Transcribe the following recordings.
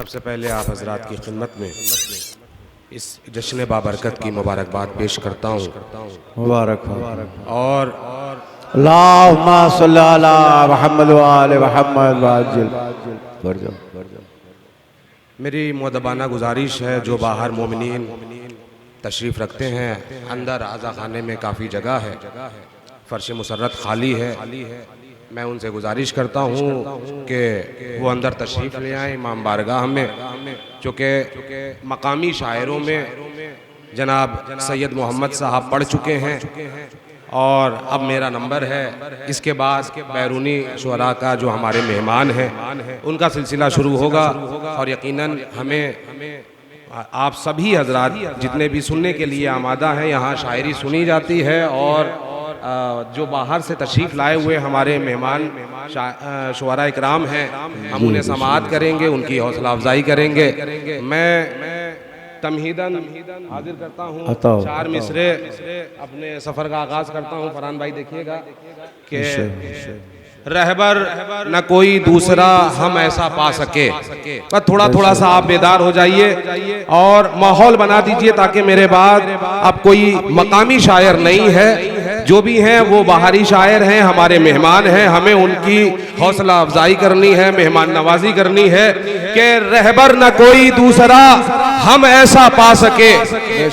सबसे पहले आप हजरात की खिदमत में इस जश्न बाबरकत की मुबारकबाद पेश करता हूँ। मुबारक और अल्लाहुम्मा सल्ली अला मुहम्मद व आले मुहम्मद वाजिल। मेरी मुअद्दबाना गुजारिश है, जो बाहर मोमिनीन तशरीफ़ रखते हैं, अंदर आज़ा खाने में काफ़ी जगह है, फ़र्श मुसर्रत खाली है। मैं उनसे गुजारिश करता हूँ कि वो अंदर तशरीफ़ ले आएँ इमाम बारगाह में, चूँकि मकामी शायरों में जनाब सैयद मोहम्मद साहब पढ़ चुके हैं और अब मेरा नंबर है। इसके बाद बैरूनी शुअरा का जो हमारे मेहमान हैं उनका सिलसिला शुरू होगा और यकीनन हमें आप सभी हजरात जितने भी सुनने के लिए आमादा हैं, यहाँ शायरी सुनी जाती है और जो बाहर से तशरीफ़ लाए हुए हमारे मेहमान शुअरा इकराम हैं, हम उन्हें समाअत करेंगे, उनकी हौसला अफजाई करेंगे। मैं तमहीदन हाजिर करता हूँ 4 मिसरे अपने सफ़र का आगाज़ करता हूँ। फरहान भाई देखिएगा कि रहबर न कोई दूसरा हम ऐसा पा सके। बस थोड़ा थोड़ा सा आप बेदार हो जाइए और माहौल बना दीजिए ताकि मेरे बाद अब कोई मकामी शायर नहीं है, जो भी हैं वो बाहरी शायर हैं, हमारे मेहमान हैं। हमें उनकी हौसला अफजाई करनी है, मेहमान नवाजी करनी है कि रहबर न कोई दूसरा हम ऐसा पा सके,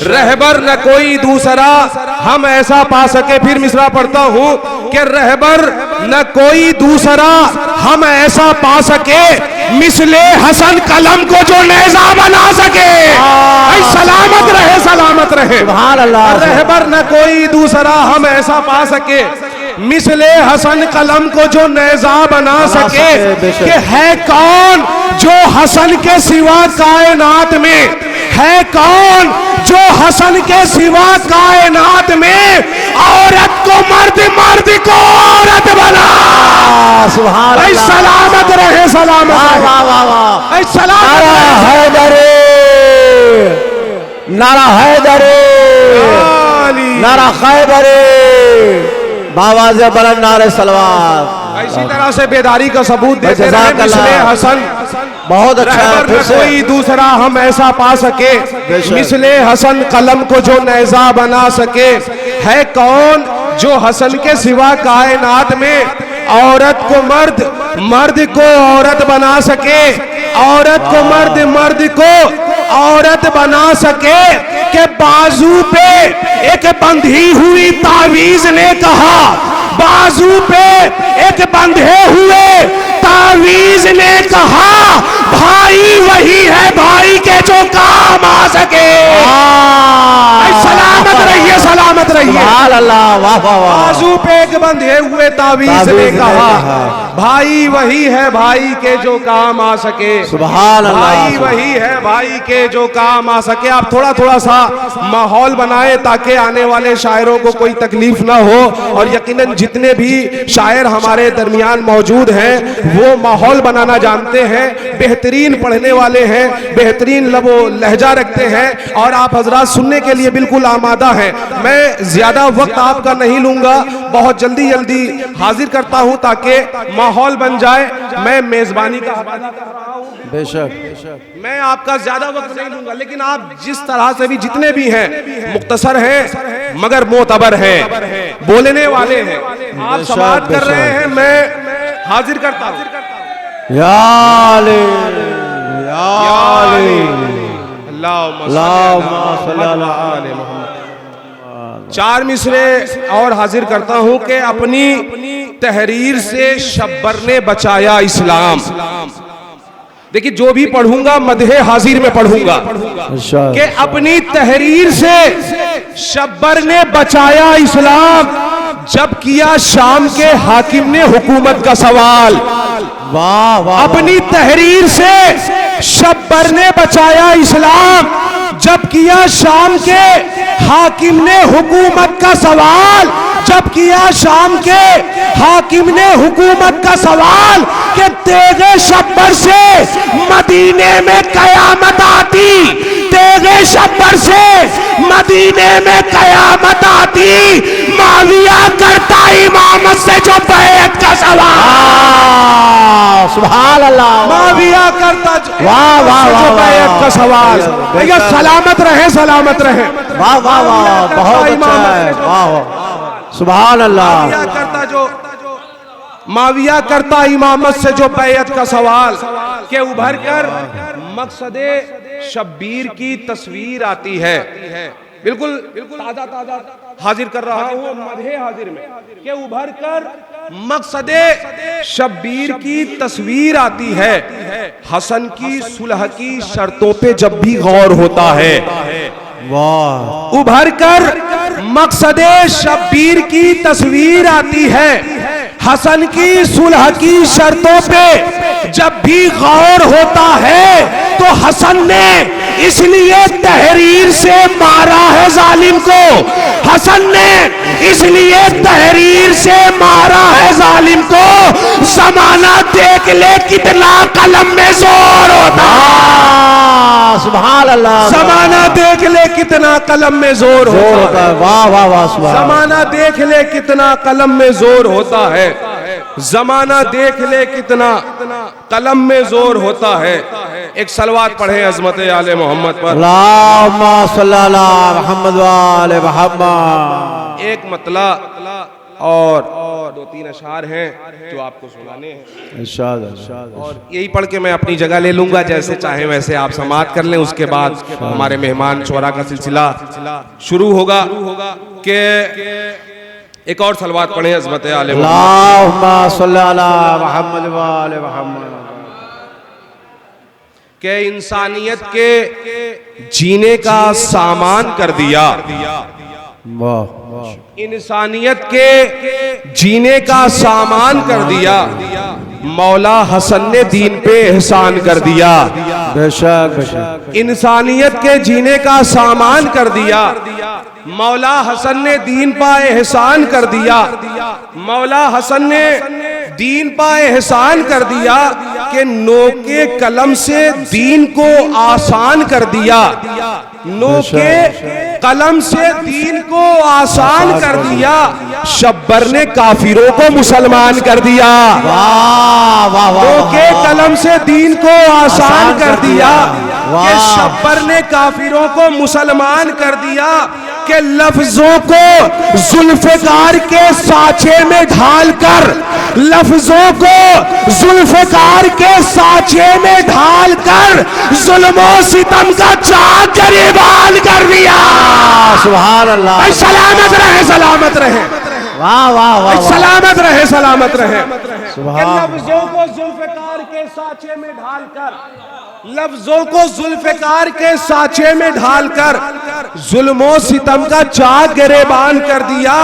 रहबर न कोई दूसरा हम ऐसा पा सके। फिर मिसरा पढ़ता हूँ कि रहबर न कोई दूसरा हम ऐसा पा सके, मिसले हसन कलम को जो नेज़ा बना सके। सलामत रहे, सलामत रहे। रहबर न कोई दूसरा हम ऐसा पा सके, मिसले हसन कलम को जो नेज़ा बना सके। कि है कौन जो हसन के सिवा कायनात में, है कौन जो हसन के सिवा कायनात में औरत को मर्द, मर्द को औरत बना। सुभान अल्लाह। सलामत रहे, सलामत रहे। सलामत हैदरे, नारा हैदरे, नारा खैबरे, बावाज़े बुलंद नारे सलवात। इसी तरह से बेदारी का सबूत देते रहे मिसले हसन। बहुत अच्छा है। कोई दूसरा हम ऐसा पा सके, मिसले हसन कलम को जो नेज़ा बना सके। है कौन जो हसन के सिवा कायनात में औरत को मर्द, मर्द को औरत बना सके, औरत को मर्द, मर्द को औरत बना सके। के बाजू पे एक बंधी हुई तावीज ने कहा, बाजू पे एक बंधे हुए तावीज ने कहा, भाई वही है भाई के जो काम आ सके। सलामत रहिए, सलामत रहिए। बाजू पे एक बंधे हुए तावीज ने कहा, भाई वही है भाई के जो काम आ सके। सुभान अल्लाह। भाई वही है भाई के जो काम आ सके। आप थोड़ा थोड़ा सा माहौल बनाए ताकि आने वाले शायरों को कोई तकलीफ ना हो। और यकीनन जितने भी शायर हमारे दरमियान मौजूद हैं वो माहौल बनाना जानते हैं, बेहतरीन पढ़ने वाले हैं, बेहतरीन लबो लहजा रखते हैं और आप हजरात सुनने के लिए बिल्कुल आमादा हैं। मैं ज्यादा वक्त आपका नहीं लूंगा, बहुत जल्दी जल्दी हाजिर करता हूं ताकि माहौल बन जाए। मैं मेजबानी का हवाला कर रहा हूं। बेशक मैं आपका ज्यादा वक्त नहीं लूंगा, लेकिन आप जिस तरह से भी जितने भी हैं मुख्तसर हैं मगर मोतबर हैं, बोलने वाले हैं, आप समाअत कर रहे हैं। मैं हाजिर करता हूं। या अली, या अली, अल्लाहुम्मा सल्ली अला मुहम्मद। 4 मिसरे और हाजिर करता हूं कि अपनी तहरीर से शब्बर ने बचाया इस्लाम। देखिए जो भी पढ़ूंगा मदहे हाजिर में पढ़ूंगा कि अपनी तहरीर से शब्बर ने बचाया इस्लाम, जब किया शाम के हाकिम ने हुकूमत का सवाल। वाह वाह। अपनी तहरीर से शब्बर ने बचाया इस्लाम, जब किया शाम के हाकिम ने हुकूमत का सवाल, जब किया शाम के हाकिम ने हुकूमत का सवाल। कि तेगे शब्बर से मदीने में कयामत आती, तेगे शब्बर से मदीने में कयामत आती, माविया करता इमामत से जो बैत का सवाल। सुभान अल्लाह। माविया करता वाह वाह वाह जो बैत का सवाल। भैया सलामत रहे, सलामत रहे। वाह वाह वाह, बहुत अच्छा है, वाह वाह, सुभान अल्लाह। माविया करता इमामत से जो बैत का सवाल के उभर कर मकसदे शब्बीर की तस्वीर आती है। बिल्कुल ताजा ताजा हाजिर कर रहा हूँ मधे हाजिर में के उभर कर मकसदे शब्बीर की तस्वीर आती है। हसन की सुलह की शर्तों पे जब भी गौर होता है, वाह, उभर कर मकसदे शब्बीर की तस्वीर आती है। हसन की सुलह की शर्तों पे जब भी गौर होता है तो हसन ने इसलिए तहरीर से मारा है जालिम को। हसन ने इसलिए तहरीर से मारा है जालिम को। जमाना देख ले कितना कलम में जोर होता है। सुभान अल्लाह, जमाना देख ले कितना कलम में जोर होता है। वाह वाह वाह, सुभान। जमाना देख ले कितना कलम में जोर होता है। जमाना देख ले कितना कलम में जोर होता है। एक सलवात पढ़े अजमत आले मोहम्मद पर। अल्लाहुम्मा सल्ली अला मुहम्मद व आले मुहम्मद। एक मतला और दो तीन अशार हैं जो आपको सुनाने हैं। इरशाद इरशाद। और यही पढ़ के मैं अपनी जगह ले लूंगा, जैसे चाहे वैसे आप समाअत कर लें। उसके बाद हमारे मेहमान शोरा का सिलसिला शुरू होगा। के एक और सलवात पढ़े अज़मत आले अल्लाहुम्मा सल्ली अला मुहम्मद व आले मुहम्मद। के इंसानियत के जीने का सामान कर दिया। वाह, इंसानियत के जीने का सामान कर दिया। मौला हसन ने दीन पे एहसान कर दिया। बेशक बेशक। इंसानियत के जीने का सामान कर दिया। मौला हसन ने दीन पा एहसान कर दिया। मौला हसन ने दीन पा एहसान कर दिया कि नो के कलम से दीन को आसान कर दिया। नो के कलम से दीन को आसान कर दिया। शब्बर ने काफिरों को मुसलमान कर दिया। वाह वाह वाह। नो के कलम से दीन को आसान कर दिया कि शब्बर ने काफिरों को मुसलमान कर दिया। के लफ्जों को जुल्फकार के साँचे में ढालकर, लफ्जों को जुल्फकार के साँचे में ढालकर जुल्मो सितम का चाक गिरबान कर दिया। सुभान अल्लाह। सलामत रहे, सलामत रहे। वाह वाह वाह, सलामत रहे, सलामत रहे। सुभान। लफ्जों को जुल्फकार के साँचे में ढालकर, लफ्जों को जुल्फकार के साँचे में ढालकर जुल्मो सितम का चाक गिरबान कर दिया।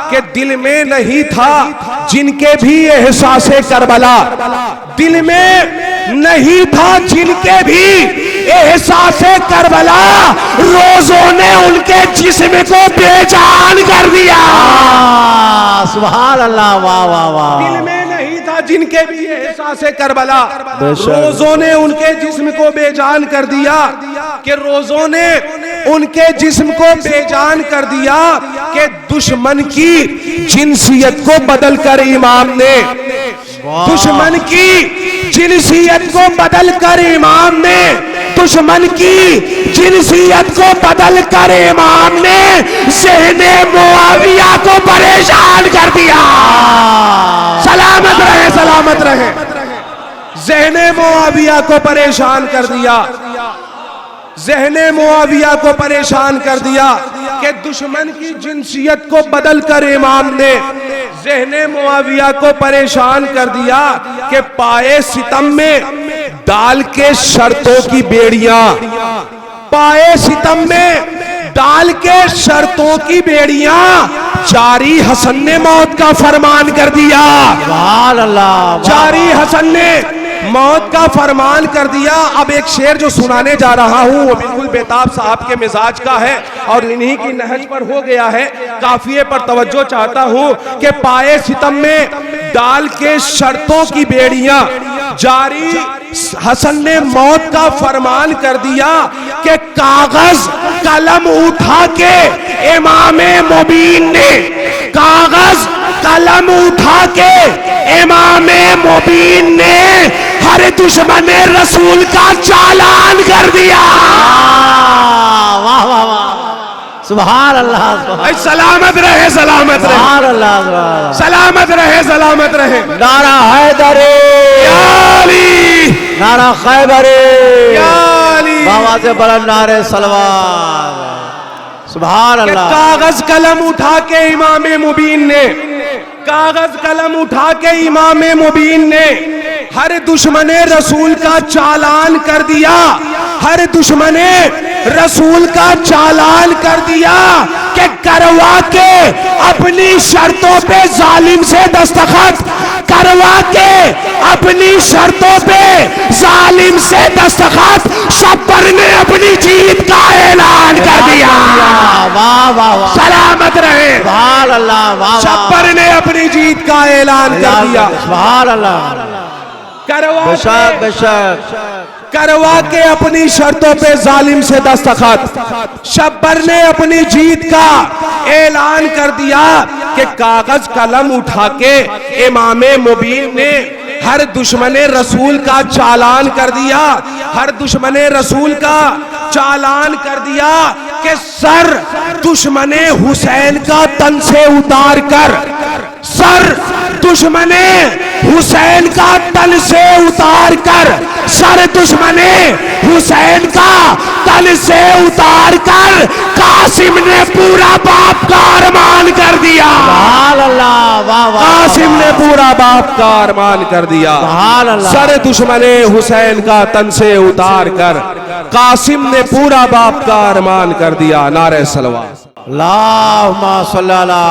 कि दिल में नहीं था जिनके भी एहसासे करबला, दिल में नहीं था जिनके भी एहसासे करबला, रोजों ने उनके जिस्म को बेजान कर दिया। सुभान अल्लाह, वाह वाह वाह। दिल में नहीं था जिनके भी एहसासे करबला, रोजों ने उनके जिस्म को बेजान कर दिया। कि रोजों ने उनके जिस्म को बेजान कर दिया। कि दुश्मन की जिनसियत को बदल कर इमाम ने, दुश्मन की जिनसियत को बदल कर इमाम ने, दुश्मन की जिनसियत को बदल कर इमाम ने ज़हने मुआविया को परेशान कर दिया। सलामत रहे, सलामत रहे। ज़हने मुआविया को परेशान कर दिया। ज़हने मुआविया को परेशान कर दिया। कि दुश्मन की जिनसियत को बदल कर इमाम ने ज़हने मुआविया को परेशान कर दिया। कि पाए सितम में डाल के शर्तों की बेड़ियां, पाए सितम में डाल के शर्तों की बेड़ियां, जारी हसन ने मौत का फरमान कर दिया। जारी हसन ने मौत का फरमान कर दिया। अब एक शेर जो सुनाने जा रहा हूं वो बिल्कुल बेताब साहब के मिजाज का है और इन्हीं की नहज पर हो गया है। काफिये पर तवज्जो चाहता हूं कि पाए सितम में डाल के शर्तों की बेड़ियां, जारी हसन ने मौत का फरमान कर दिया। कि कागज कलम उठा के इमामे मुबीन ने, कागज कलम उठा के इमामे मुबीन ने हर दुश्मन रसूल का सुभान अल्लाह ऐ सलामत रहे, सलामत रहे, सुभान अल्लाह सुभान अल्लाह। सलामत रहे, सलामत रहे। नारा हैदरी, या अली, नारा खैबरी, या अली। बाबा से बड़ा नारे सलवार। सुभान कि अल्लाह। कागज कलम उठा के इमाम मुबीन ने, कागज कलम उठा के इमाम मुबीन ने हर दुश्मने रसूल का चालान कर दिया, हर दुश्मने रसूल का चालान कर दिया कि करवा के अपनी शर्तों पे जालिम से दस्तखत, करवा के अपनी शर्तों पे जालिम से दस्तखत। शब्बर ने अपनी जीत का ऐलान कर दिया। वाह वाह वाह, सलामत रहे। सुभान अल्लाह, वाह शब्बर ने अपनी जीत का ऐलान कर दिया। सुभान अल्लाह। करवा बेशक बेशक, करवा के अपनी शर्तों पे जालिम से दस्तखत। शब्बर ने अपनी जीत का ऐलान कर दिया कि कागज कलम उठा के इमाम मुबीन ने हर दुश्मने रसूल का चालान कर दिया, हर दुश्मने रसूल का चालान कर दिया कि सर दुश्मने हुसैन का तन से उतार कर, सर दुश्मने हुसैन का तन से उतार कर, सर दुश्मने हुसैन का तन से उतार कर कासिम ने पूरा बाप का अरमान कर दिया। सुभान अल्लाह, वाह वाह, कासिम ने पूरा बाप का अरमान कर दिया। सुभान अल्लाह। सर दुश्मने हुसैन का तन से उतार कर कासिम ने पूरा बाप का अरमान कर दिया। नारे सलवात। अल्लाहुम्मा सल्ली अला